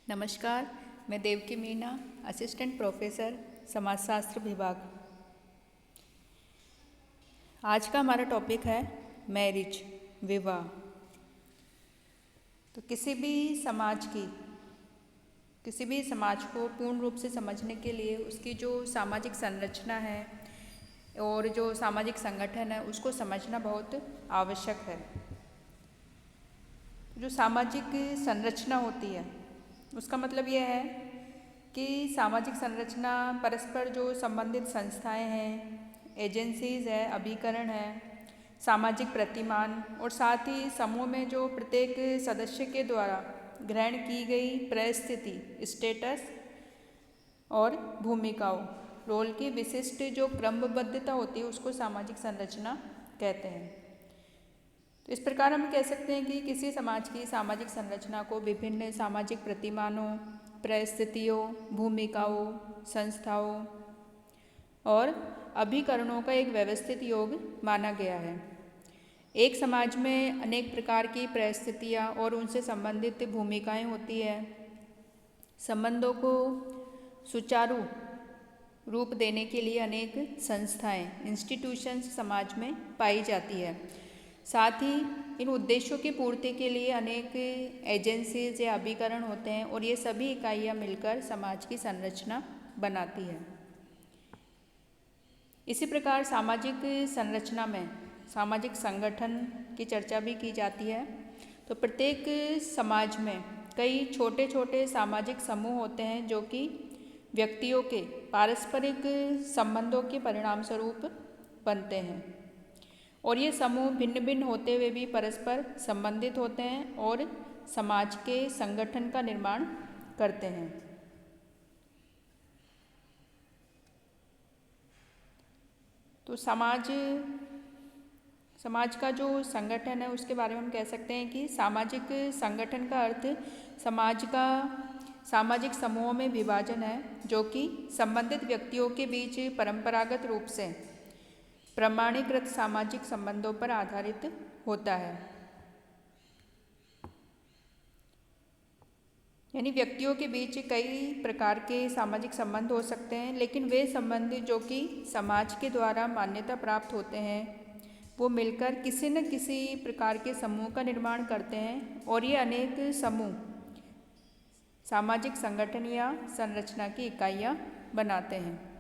नमस्कार, मैं Devaki Meena, assistant professor समाजशास्त्र विभाग। आज का हमारा टॉपिक है मैरिज, विवाह। तो किसी भी समाज को पूर्ण रूप से समझने के लिए उसकी जो सामाजिक संरचना है और जो सामाजिक संगठन है उसको समझना बहुत आवश्यक है। जो सामाजिक संरचना होती है उसका मतलब यह है कि सामाजिक संरचना परस्पर जो संबंधित संस्थाएं हैं, एजेंसीज है, अभिकरण है, सामाजिक प्रतिमान और साथ ही समूह में जो प्रत्येक सदस्य के द्वारा ग्रहण की गई परिस्थिति, स्टेटस और भूमिकाओं, रोल की विशिष्ट जो क्रमबद्धता होती है उसको सामाजिक संरचना कहते हैं। तो इस प्रकार हम कह सकते हैं कि किसी समाज की सामाजिक संरचना को विभिन्न सामाजिक प्रतिमानों, परिस्थितियों, भूमिकाओं, संस्थाओं और अभिकरणों का एक व्यवस्थित योग माना गया है। एक समाज में अनेक प्रकार की परिस्थितियाँ और उनसे संबंधित भूमिकाएं होती है। संबंधों को सुचारू रूप देने के लिए अनेक संस्थाएं, इंस्टीट्यूशंस समाज में पाई जाती है। साथ ही इन उद्देश्यों की पूर्ति के लिए अनेक एजेंसीज या अभिकरण होते हैं और ये सभी इकाइयाँ मिलकर समाज की संरचना बनाती है। इसी प्रकार सामाजिक संरचना में सामाजिक संगठन की चर्चा भी की जाती है। तो प्रत्येक समाज में कई छोटे छोटे सामाजिक समूह होते हैं जो कि व्यक्तियों के पारस्परिक संबंधों के परिणाम स्वरूप बनते हैं और ये समूह भिन्न भिन्न होते हुए भी परस्पर संबंधित होते हैं और समाज के संगठन का निर्माण करते हैं। तो समाज का जो संगठन है उसके बारे में हम कह सकते हैं कि सामाजिक संगठन का अर्थ समाज का सामाजिक समूहों में विभाजन है जो कि संबंधित व्यक्तियों के बीच परंपरागत रूप से प्रमाणीकृत सामाजिक संबंधों पर आधारित होता है। यानी व्यक्तियों के बीच कई प्रकार के सामाजिक संबंध हो सकते हैं, लेकिन वे संबंध जो कि समाज के द्वारा मान्यता प्राप्त होते हैं वो मिलकर किसी न किसी प्रकार के समूह का निर्माण करते हैं और ये अनेक समूह सामाजिक संगठन या संरचना की इकाइयाँ बनाते हैं।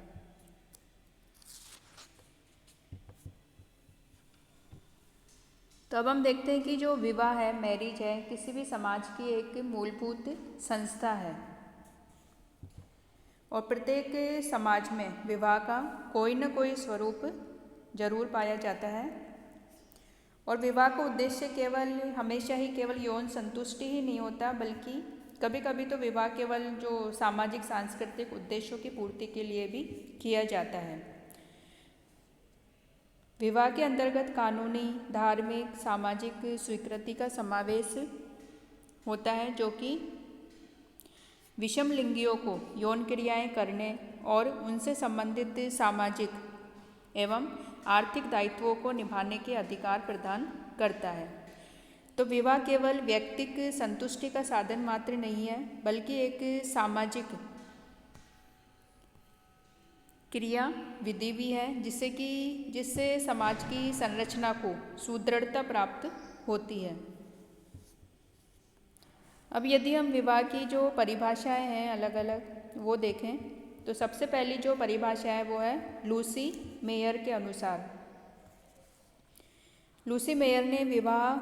तो अब हम देखते हैं कि जो विवाह है, मैरिज है, किसी भी समाज की एक मूलभूत संस्था है और प्रत्येक समाज में विवाह का कोई न कोई स्वरूप जरूर पाया जाता है और विवाह का उद्देश्य हमेशा ही केवल यौन संतुष्टि ही नहीं होता, बल्कि कभी कभी तो विवाह केवल जो सामाजिक सांस्कृतिक उद्देश्यों की पूर्ति के लिए भी किया जाता है। विवाह के अंतर्गत कानूनी, धार्मिक, सामाजिक स्वीकृति का समावेश होता है जो कि विषम लिंगियों को यौन क्रियाएं करने और उनसे संबंधित सामाजिक एवं आर्थिक दायित्वों को निभाने के अधिकार प्रदान करता है। तो विवाह केवल व्यक्तिक संतुष्टि का साधन मात्र नहीं है, बल्कि एक सामाजिक क्रिया विधि भी है जिससे समाज की संरचना को सुदृढ़ता प्राप्त होती है। अब यदि हम विवाह की जो परिभाषाएं हैं अलग अलग वो देखें तो सबसे पहली जो परिभाषा है वो है लूसी मेयर के अनुसार। लूसी मेयर ने विवाह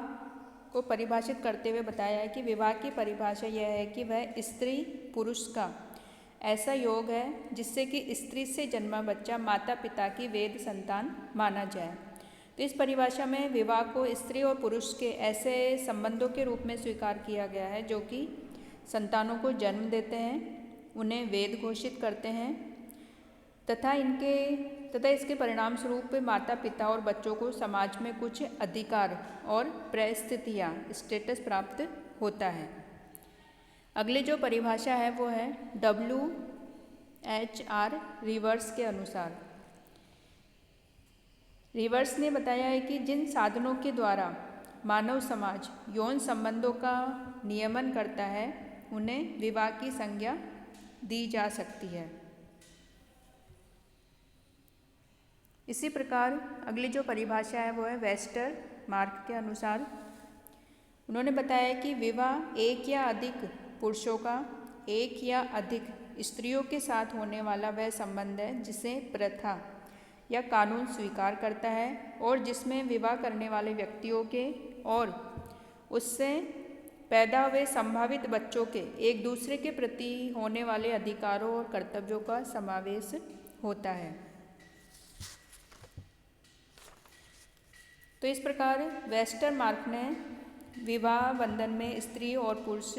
को परिभाषित करते हुए बताया है कि विवाह की परिभाषा यह है कि वह स्त्री पुरुष का ऐसा योग है जिससे कि स्त्री से जन्मा बच्चा माता पिता की वैध संतान माना जाए। तो इस परिभाषा में विवाह को स्त्री और पुरुष के ऐसे संबंधों के रूप में स्वीकार किया गया है जो कि संतानों को जन्म देते हैं, उन्हें वैध घोषित करते हैं तथा इसके परिणाम स्वरूप माता पिता और बच्चों को समाज में कुछ अधिकार और परिस्थितियाँ, स्टेटस प्राप्त होता है। अगली जो परिभाषा है वो है WHR रिवर्स के अनुसार। रिवर्स ने बताया है कि जिन साधनों के द्वारा मानव समाज यौन संबंधों का नियमन करता है उन्हें विवाह की संज्ञा दी जा सकती है। इसी प्रकार अगली जो परिभाषा है वो है वेस्टर मार्क के अनुसार। उन्होंने बताया कि विवाह एक या अधिक पुरुषों का एक या अधिक स्त्रियों के साथ होने वाला वह संबंध है जिसे प्रथा या कानून स्वीकार करता है और जिसमें विवाह करने वाले व्यक्तियों के और उससे पैदा हुए संभावित बच्चों के एक दूसरे के प्रति होने वाले अधिकारों और कर्तव्यों का समावेश होता है। तो इस प्रकार वेस्टर मार्क ने विवाह बंधन में स्त्री और पुरुष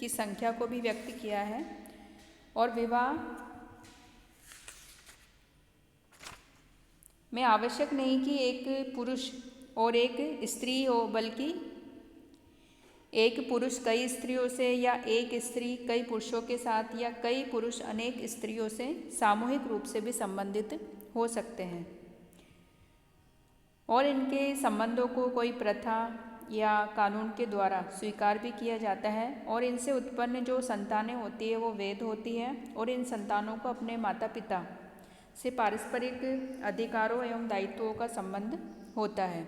की संख्या को भी व्यक्त किया है और विवाह में आवश्यक नहीं कि एक पुरुष और एक स्त्री हो, बल्कि एक पुरुष कई स्त्रियों से या एक स्त्री कई पुरुषों के साथ या कई पुरुष अनेक स्त्रियों से सामूहिक रूप से भी संबंधित हो सकते हैं और इनके संबंधों को कोई प्रथा या कानून के द्वारा स्वीकार भी किया जाता है और इनसे उत्पन्न जो संतानें होती है वो वैध होती है और इन संतानों को अपने माता पिता से पारस्परिक अधिकारों एवं दायित्वों का संबंध होता है।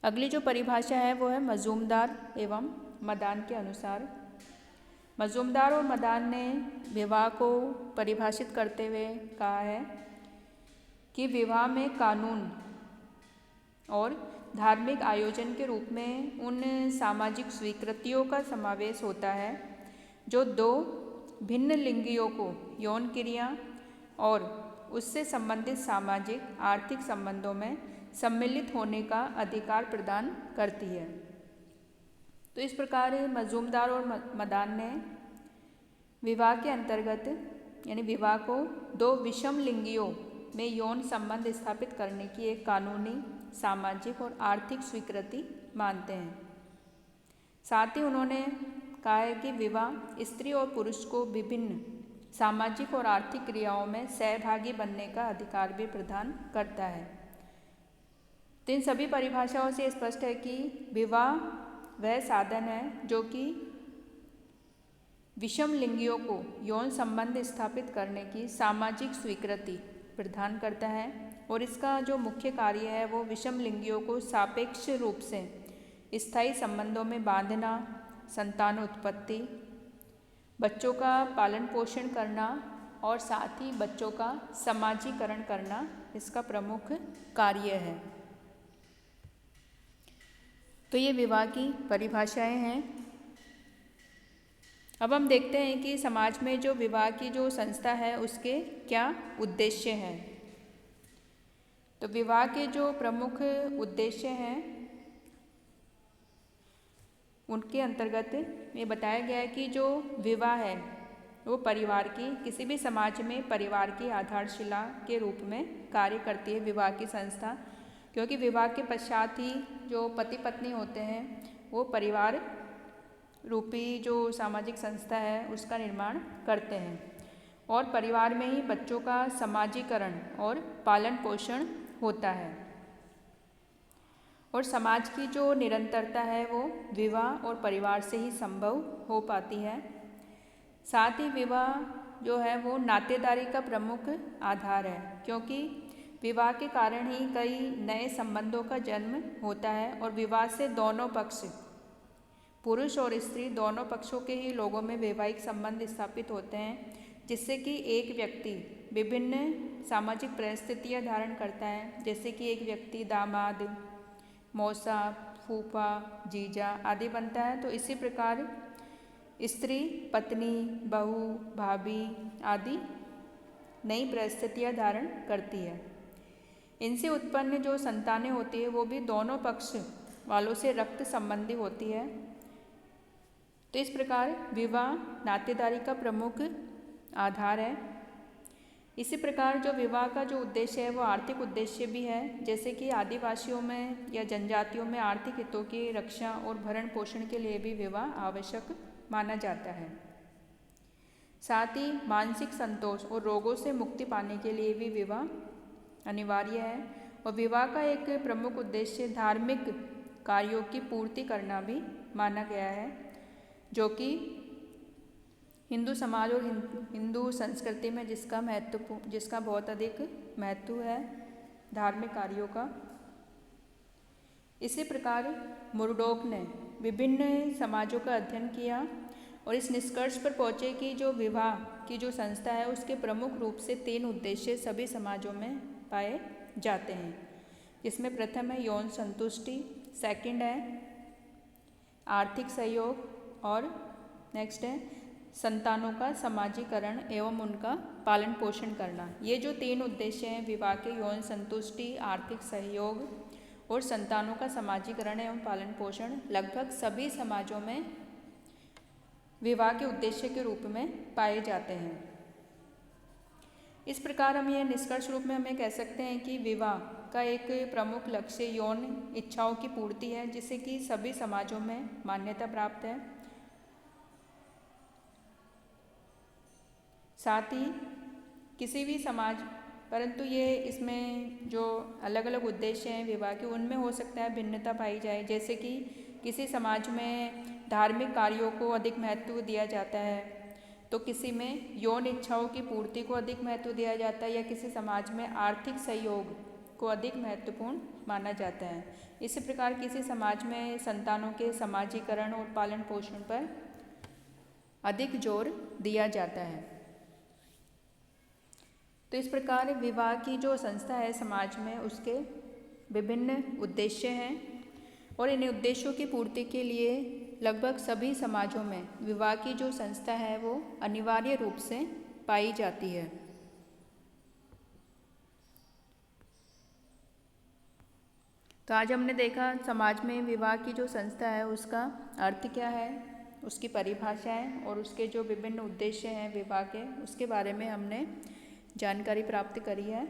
अगली जो परिभाषा है वो है मजूमदार एवं मदान के अनुसार। मजूमदार और मदान ने विवाह को परिभाषित करते हुए कहा है कि विवाह में कानून और धार्मिक आयोजन के रूप में उन सामाजिक स्वीकृतियों का समावेश होता है जो दो भिन्न लिंगियों को यौन क्रिया और उससे संबंधित सामाजिक आर्थिक संबंधों में सम्मिलित होने का अधिकार प्रदान करती है। तो इस प्रकार मजूमदार और मदान ने विवाह के अंतर्गत यानी विवाह को दो विषम लिंगियों में यौन संबंध स्थापित करने की एक कानूनी, सामाजिक और आर्थिक स्वीकृति मानते हैं। साथ ही उन्होंने कहा है कि विवाह स्त्री और पुरुष को विभिन्न सामाजिक और आर्थिक क्रियाओं में सहभागी बनने का अधिकार भी प्रदान करता है। तो इन सभी परिभाषाओं से स्पष्ट है कि विवाह वह साधन है जो कि विषम लिंगियों को यौन संबंध स्थापित करने की सामाजिक स्वीकृति प्रदान करता है और इसका जो मुख्य कार्य है वो विषम लिंगियों को सापेक्ष रूप से स्थायी संबंधों में बांधना, संतान उत्पत्ति, बच्चों का पालन पोषण करना और साथ ही बच्चों का समाजीकरण करना इसका प्रमुख कार्य है। तो ये विवाह की परिभाषाएं हैं। अब हम देखते हैं कि समाज में जो विवाह की जो संस्था है उसके क्या उद्देश्य हैं। तो विवाह के जो प्रमुख उद्देश्य हैं उनके अंतर्गत ये बताया गया है कि जो विवाह है वो परिवार की किसी भी समाज में परिवार की आधारशिला के रूप में कार्य करती है विवाह की संस्था, क्योंकि विवाह के पश्चात ही जो पति पत्नी होते हैं वो परिवार रूपी जो सामाजिक संस्था है उसका निर्माण करते हैं और परिवार में ही बच्चों का समाजीकरण और पालन पोषण होता है और समाज की जो निरंतरता है वो विवाह और परिवार से ही संभव हो पाती है। साथ ही विवाह जो है वो नातेदारी का प्रमुख आधार है, क्योंकि विवाह के कारण ही कई नए संबंधों का जन्म होता है और विवाह से दोनों पक्ष पुरुष और स्त्री दोनों पक्षों के ही लोगों में वैवाहिक संबंध स्थापित होते हैं, जिससे कि एक व्यक्ति विभिन्न सामाजिक परिस्थितियां धारण करता है, जैसे कि एक व्यक्ति दामाद, मौसा, फूफा, जीजा आदि बनता है। तो इसी प्रकार स्त्री पत्नी, बहू, भाभी आदि नई परिस्थितियां धारण करती है। इनसे उत्पन्न जो संतानें होती है वो भी दोनों पक्ष वालों से रक्त संबंधी होती है। तो इस प्रकार विवाह नातेदारी का प्रमुख आधार है। इसी प्रकार जो विवाह का जो उद्देश्य है वो आर्थिक उद्देश्य भी है, जैसे कि आदिवासियों में या जनजातियों में आर्थिक हितों की रक्षा और भरण पोषण के लिए भी विवाह आवश्यक माना जाता है। साथ ही मानसिक संतोष और रोगों से मुक्ति पाने के लिए भी विवाह अनिवार्य है और विवाह का एक प्रमुख उद्देश्य धार्मिक कार्यों की पूर्ति करना भी माना गया है। जो कि हिंदू समाज और हिंदू संस्कृति में जिसका बहुत अधिक महत्व है धार्मिक कार्यों का। इसी प्रकार मुरडॉक ने विभिन्न समाजों का अध्ययन किया और इस निष्कर्ष पर पहुँचे कि जो विवाह की जो संस्था है उसके प्रमुख रूप से 3 उद्देश्य सभी समाजों में पाए जाते हैं, जिसमें प्रथम है यौन संतुष्टि, सेकंड है आर्थिक सहयोग और नेक्स्ट है संतानों का समाजीकरण एवं उनका पालन पोषण करना। ये जो 3 उद्देश्य हैं विवाह के, यौन संतुष्टि, आर्थिक सहयोग और संतानों का समाजीकरण एवं पालन पोषण, लगभग सभी समाजों में विवाह के उद्देश्य के रूप में पाए जाते हैं। इस प्रकार हम ये निष्कर्ष रूप में हमें कह सकते हैं कि विवाह का एक प्रमुख लक्ष्य यौन इच्छाओं की पूर्ति है, जिसे कि सभी समाजों में मान्यता प्राप्त है। साथ ही किसी भी समाज, परंतु ये इसमें जो अलग अलग उद्देश्य हैं विवाह के उनमें हो सकता है भिन्नता पाई जाए। जैसे कि किसी समाज में धार्मिक कार्यों को अधिक महत्व दिया जाता है, तो किसी में यौन इच्छाओं की पूर्ति को अधिक महत्व दिया जाता है, या किसी समाज में आर्थिक सहयोग को अधिक महत्वपूर्ण माना जाता है। इसी प्रकार किसी समाज में संतानों के समाजीकरण और पालन पोषण पर अधिक जोर दिया जाता है। तो इस प्रकार विवाह की जो संस्था है समाज में उसके विभिन्न उद्देश्य हैं और इन उद्देश्यों की पूर्ति के लिए लगभग सभी समाजों में विवाह की जो संस्था है वो अनिवार्य रूप से पाई जाती है। तो आज हमने देखा समाज में विवाह की जो संस्था है उसका अर्थ क्या है, उसकी परिभाषा है और उसके जो विभिन्न उद्देश्य हैं विवाह के, उसके बारे में हमने जानकारी प्राप्त करी है।